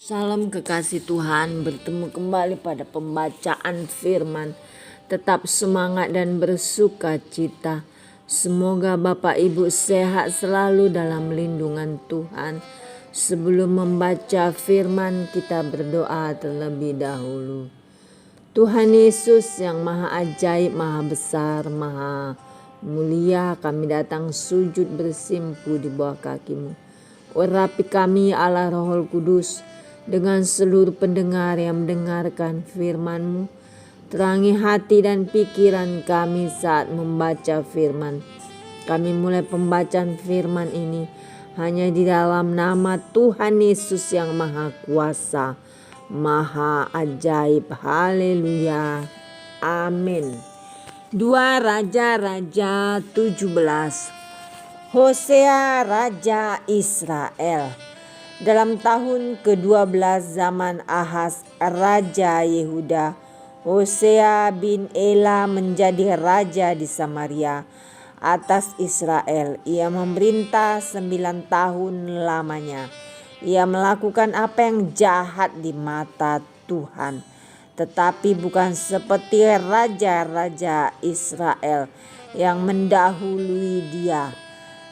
Salam kekasih Tuhan, bertemu kembali pada pembacaan firman. Tetap semangat dan bersuka cita. Semoga Bapak Ibu sehat selalu dalam lindungan Tuhan. Sebelum membaca firman, kita berdoa terlebih dahulu. Tuhan Yesus yang maha ajaib, maha besar, maha mulia, kami datang sujud bersimpu di bawah kaki-Mu. Urapi kami Allah Roh Kudus, dengan seluruh pendengar yang mendengarkan firman-Mu. Terangi hati dan pikiran kami saat membaca firman. Kami mulai pembacaan firman ini hanya di dalam nama Tuhan Yesus yang maha kuasa, maha ajaib. Haleluya. Amin. 2 Raja-Raja 17. Hosea Raja Israel. Dalam tahun ke-12 zaman Ahaz Raja Yehuda, Hosea bin Ela menjadi raja di Samaria atas Israel. Ia memerintah 9 tahun lamanya. Ia melakukan apa yang jahat di mata Tuhan, tetapi bukan seperti raja-raja Israel yang mendahului dia.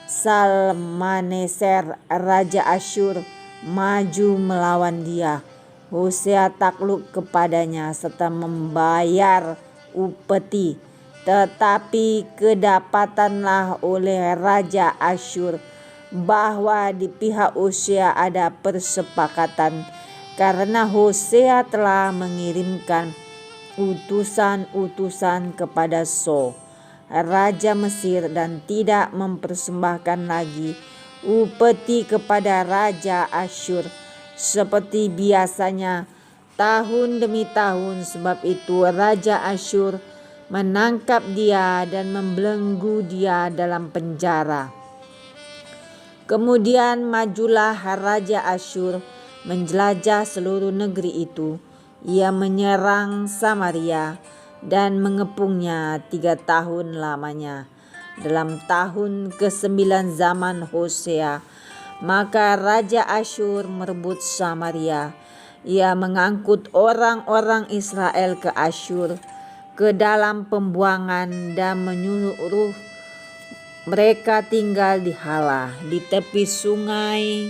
Salmaneser Raja Asyur maju melawan dia. Hosea takluk kepadanya serta membayar upeti. Tetapi kedapatanlah oleh Raja Asyur bahwa di pihak Hosea ada persepakatan, karena Hosea telah mengirimkan utusan-utusan kepada So, Raja Mesir, dan tidak mempersembahkan lagi upeti kepada Raja Asyur seperti biasanya tahun demi tahun. Sebab itu Raja Asyur menangkap dia dan membelenggu dia dalam penjara. Kemudian majulah Raja Asyur menjelajah seluruh negeri itu. Ia menyerang Samaria dan mengepungnya 3 tahun lamanya. Dalam tahun ke-9 zaman Hosea, maka Raja Asyur merebut Samaria. Ia mengangkut orang-orang Israel ke Asyur, ke dalam pembuangan, dan menyuruh mereka tinggal di Hala, di tepi sungai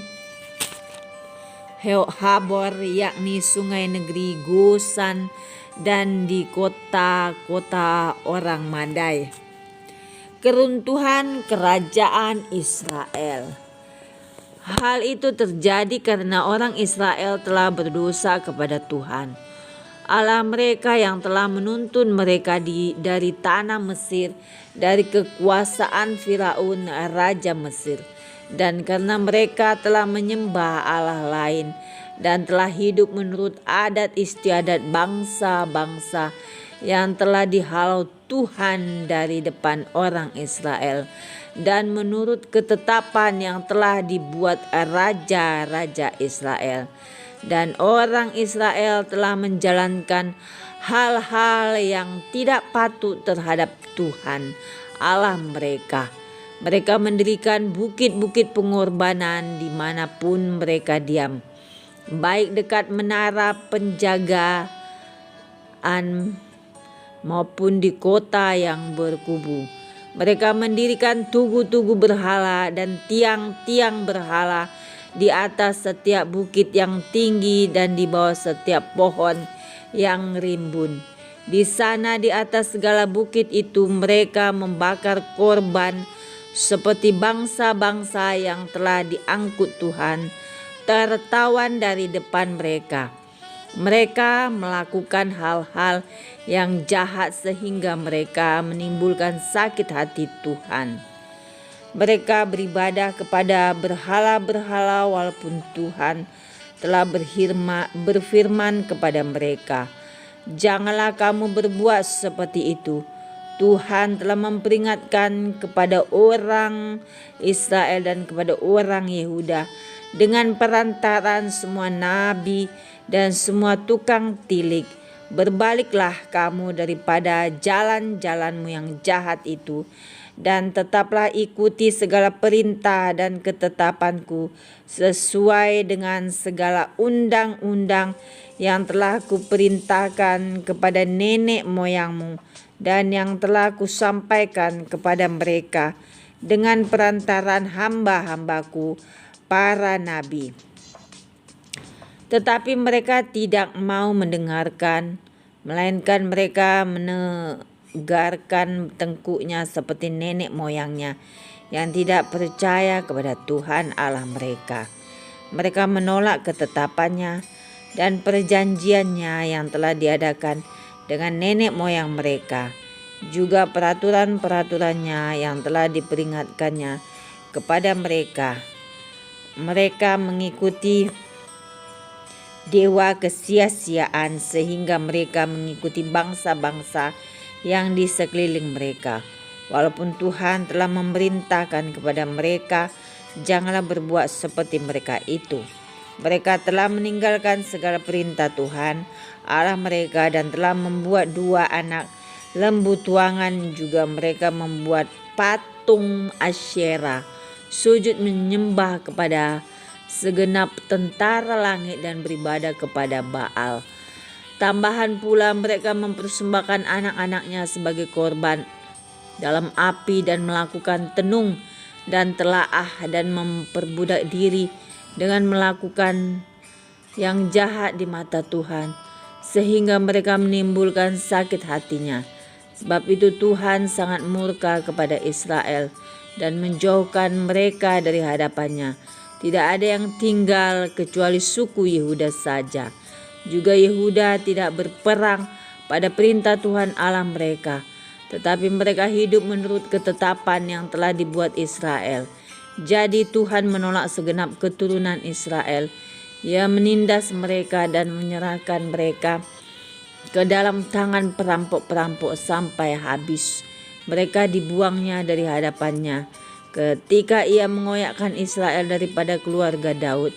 Habor, yakni sungai negeri Gosan, dan di kota-kota orang Madai. Keruntuhan kerajaan Israel. Hal itu terjadi karena orang Israel telah berdosa kepada Tuhan, Allah mereka, yang telah menuntun mereka dari tanah Mesir, dari kekuasaan Firaun Raja Mesir. Dan karena mereka telah menyembah Allah lain dan telah hidup menurut adat istiadat bangsa-bangsa yang telah dihalau Tuhan dari depan orang Israel, dan menurut ketetapan yang telah dibuat raja-raja Israel. Dan orang Israel telah menjalankan hal-hal yang tidak patut terhadap Tuhan Allah mereka. Mereka mendirikan bukit-bukit pengorbanan dimanapun mereka diam, baik dekat menara penjagaan maupun di kota yang berkubu. Mereka mendirikan tugu-tugu berhala dan tiang-tiang berhala di atas setiap bukit yang tinggi dan di bawah setiap pohon yang rimbun. Di sana, di atas segala bukit itu, mereka membakar korban seperti bangsa-bangsa yang telah diangkut Tuhan, tertawan dari depan mereka. Mereka melakukan hal-hal yang jahat sehingga mereka menimbulkan sakit hati Tuhan. Mereka beribadah kepada berhala-berhala walaupun Tuhan telah berfirman kepada mereka, "Janganlah kamu berbuat seperti itu." Tuhan telah memperingatkan kepada orang Israel dan kepada orang Yehuda dengan perantaraan semua nabi dan semua tukang tilik, "Berbaliklah kamu daripada jalan-jalanmu yang jahat itu, dan tetaplah ikuti segala perintah dan ketetapanku sesuai dengan segala undang-undang yang telah kuperintahkan kepada nenek moyangmu dan yang telah kusampaikan kepada mereka dengan perantaran hamba-hambaku para nabi. Tetapi mereka tidak mau mendengarkan, melainkan mereka menegarkan tengkuknya seperti nenek moyangnya yang tidak percaya kepada Tuhan Allah mereka. Mereka menolak ketetapannya dan perjanjiannya yang telah diadakan dengan nenek moyang mereka, juga peraturan-peraturannya yang telah diperingatkannya kepada mereka. Mereka mengikuti dewa kesia-siaan sehingga mereka mengikuti bangsa-bangsa yang di sekeliling mereka. Walaupun Tuhan telah memerintahkan kepada mereka, janganlah berbuat seperti mereka itu. Mereka telah meninggalkan segala perintah Tuhan Allah mereka dan telah membuat 2 anak lembu tuangan. Juga mereka membuat patung Asyera, sujud menyembah kepada segenap tentara langit dan beribadah kepada Baal. Tambahan pula mereka mempersembahkan anak-anaknya sebagai korban dalam api dan melakukan tenung dan telaah dan memperbudak diri dengan melakukan yang jahat di mata Tuhan, sehingga mereka menimbulkan sakit hatinya. Sebab itu Tuhan sangat murka kepada Israel dan menjauhkan mereka dari hadapannya. Tidak ada yang tinggal kecuali suku Yehuda saja. Juga Yehuda tidak berperang pada perintah Tuhan Allah mereka, tetapi mereka hidup menurut ketetapan yang telah dibuat Israel. Jadi Tuhan menolak segenap keturunan Israel. Ia menindas mereka dan menyerahkan mereka ke dalam tangan perampok-perampok sampai habis. Mereka dibuangnya dari hadapannya. Ketika ia mengoyakkan Israel daripada keluarga Daud,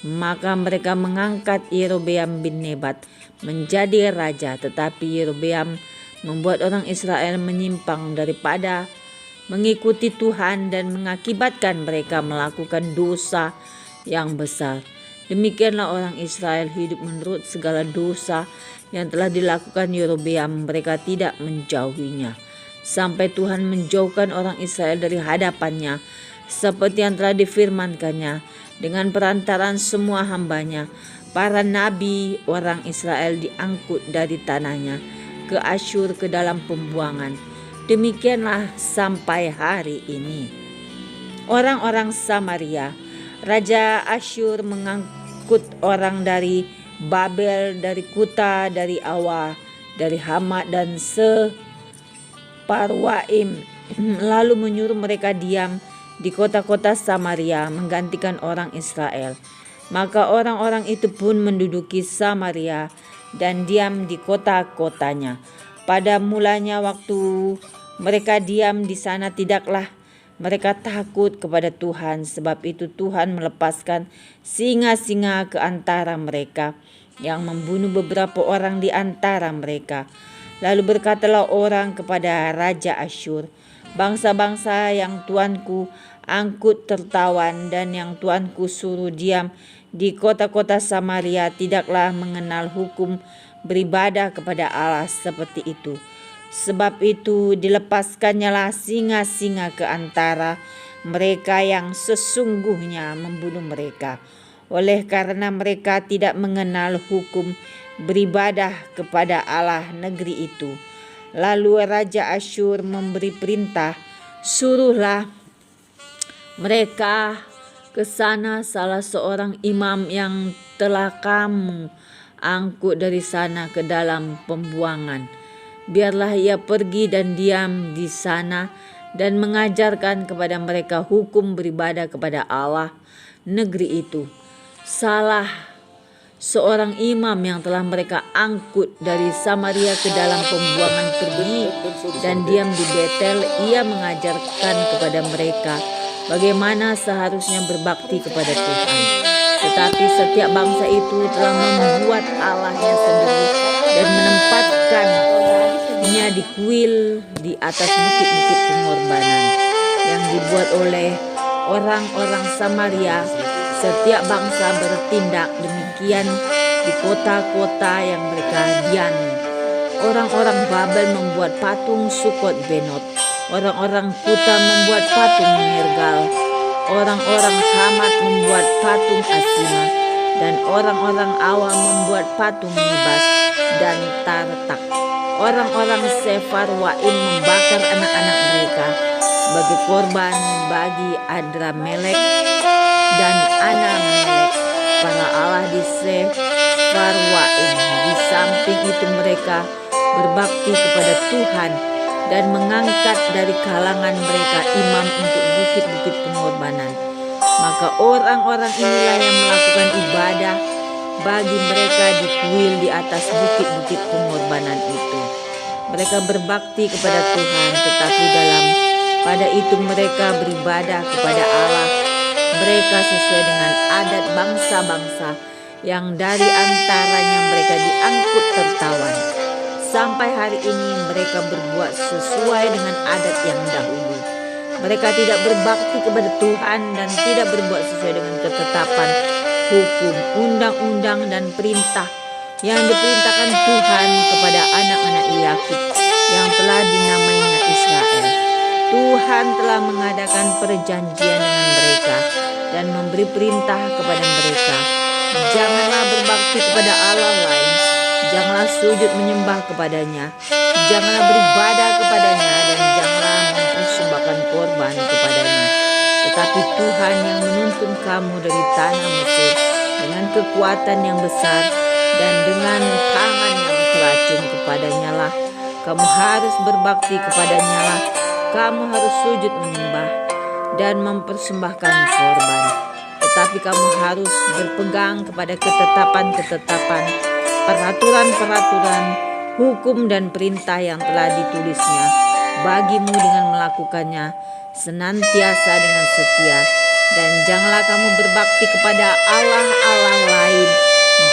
maka mereka mengangkat Yerobeam bin Nebat menjadi raja. Tetapi Yerobeam membuat orang Israel menyimpang daripada mengikuti Tuhan dan mengakibatkan mereka melakukan dosa yang besar. Demikianlah orang Israel hidup menurut segala dosa yang telah dilakukan Yerobeam. Mereka tidak menjauhinya sampai Tuhan menjauhkan orang Israel dari hadapannya, seperti yang telah difirmankannya dengan perantaran semua hambanya. Para nabi orang Israel diangkut dari tanahnya ke Asyur ke dalam pembuangan. Demikianlah sampai hari ini. Orang-orang Samaria, Raja Asyur mengangkut orang dari Babel, dari Kuta, dari Awa, dari Hamat dan Separwaim, lalu menyuruh mereka diam di kota-kota Samaria menggantikan orang Israel. Maka orang-orang itu pun menduduki Samaria dan diam di kota-kotanya. Pada mulanya waktu mereka diam di sana, tidaklah mereka takut kepada Tuhan. Sebab itu Tuhan melepaskan singa-singa ke antara mereka yang membunuh beberapa orang di antara mereka. Lalu berkatalah orang kepada Raja Asyur, bangsa-bangsa yang tuanku angkut tertawan dan yang tuanku suruh diam di kota-kota Samaria tidaklah mengenal hukum beribadah kepada Allah seperti itu. Sebab itu dilepaskannyalah singa-singa ke antara mereka yang sesungguhnya membunuh mereka, oleh karena mereka tidak mengenal hukum beribadah kepada Allah negeri itu. Lalu Raja Asyur memberi perintah, suruhlah mereka ke sana salah seorang imam yang telah kamu angkut dari sana ke dalam pembuangan. Biarlah ia pergi dan diam di sana dan mengajarkan kepada mereka hukum beribadah kepada Allah negeri itu. Salah seorang imam yang telah mereka angkut dari Samaria ke dalam pembuangan pergi dan diam di Betel. Ia mengajarkan kepada mereka bagaimana seharusnya berbakti kepada Tuhan. Tetapi setiap bangsa itu telah membuat Allahnya sendiri dan menempatkan nya di kuil di atas bukit-bukit pengorbanan yang dibuat oleh orang-orang Samaria. Setiap bangsa bertindak demikian di kota-kota yang mereka diami. Orang-orang Babel membuat patung Sukot Benot, orang-orang Kuta membuat patung Nergal, orang-orang Hamat membuat patung Asima, dan orang-orang Awam membuat patung Nibas dan Tartak. Orang-orang Sefarwaim membakar anak-anak mereka sebagai korban bagi Adramelek dan Anamelek, para Allah di Sefarwaim. Di samping itu mereka berbakti kepada Tuhan dan mengangkat dari kalangan mereka imam untuk bukit-bukit pengorbanan. Maka orang-orang inilah yang melakukan ibadah bagi mereka di kuil di atas bukit-bukit pengorbanan itu. Mereka berbakti kepada Tuhan, tetapi pada itu mereka beribadah kepada Allah mereka sesuai dengan adat bangsa-bangsa yang dari antaranya mereka diangkut tertawan. Sampai hari ini mereka berbuat sesuai dengan adat yang dahulu. Mereka tidak berbakti kepada Tuhan dan tidak berbuat sesuai dengan ketetapan, hukum, undang-undang dan perintah yang diperintahkan Tuhan kepada anak-anak Yakub yang telah dinamainya Israel. Tuhan telah mengadakan perjanjian dengan mereka dan memberi perintah kepada mereka, janganlah berbakti kepada Allah lain, janganlah sujud menyembah kepadanya, janganlah beribadah kepadanya, dan janganlah mempersembahkan korban kepadanya. Tetapi Tuhan yang menuntun kamu dari tanah Mesir dengan kekuatan yang besar dan dengan tangan yang teracung kepadanya lah kamu harus berbakti kepadanya lah kamu harus sujud menyembah dan mempersembahkan korban. Tetapi kamu harus berpegang kepada ketetapan-ketetapan, peraturan-peraturan, hukum dan perintah yang telah ditulisnya bagimu dengan melakukannya senantiasa dengan setia. Dan janganlah kamu berbakti kepada Allah-Allah lain.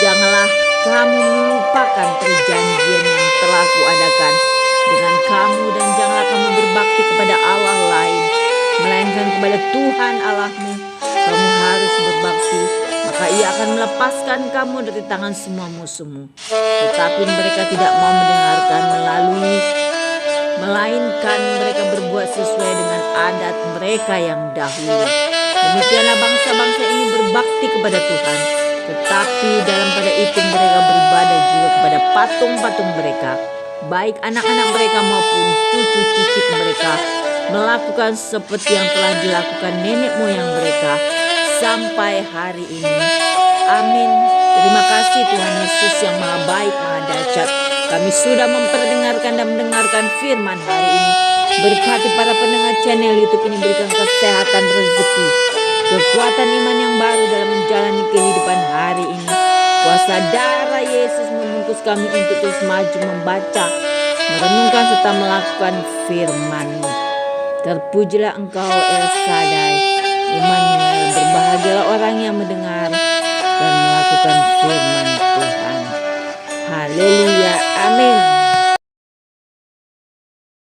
Janganlah kamu melupakan perjanjian yang telah kuadakan dengan kamu, dan janganlah kamu berbakti kepada Allah lain, melainkan kepada Tuhan Allahmu kamu harus berbakti, maka Ia akan melepaskan kamu dari tangan semua musuhmu. Tetapi mereka tidak mau mendengarkan, melainkan mereka berbuat sesuai dengan adat mereka yang dahulu. Demikianlah bangsa-bangsa ini berbakti kepada Tuhan, tetapi pada itu mereka beribadah juga kepada patung-patung mereka. Baik anak-anak mereka maupun cucu cicit mereka melakukan seperti yang telah dilakukan nenek moyang mereka sampai hari ini. Amin. Terima kasih Tuhan Yesus yang maha baik, maha dahsyat. Kami sudah memperdengarkan dan mendengarkan firman hari ini. Berkati para pendengar channel YouTube ini, berikan kesehatan, rezeki, kekuatan iman yang baru dalam menjalani kehidupan hari ini. Kuasa darah Yesus membungkus kami untuk terus maju membaca, merenungkan serta melakukan firman-Mu. Terpujilah Engkau El Shaddai, Immanuel. Berbahagialah orang yang mendengar dan melakukan firman Tuhan. Haleluya, amin.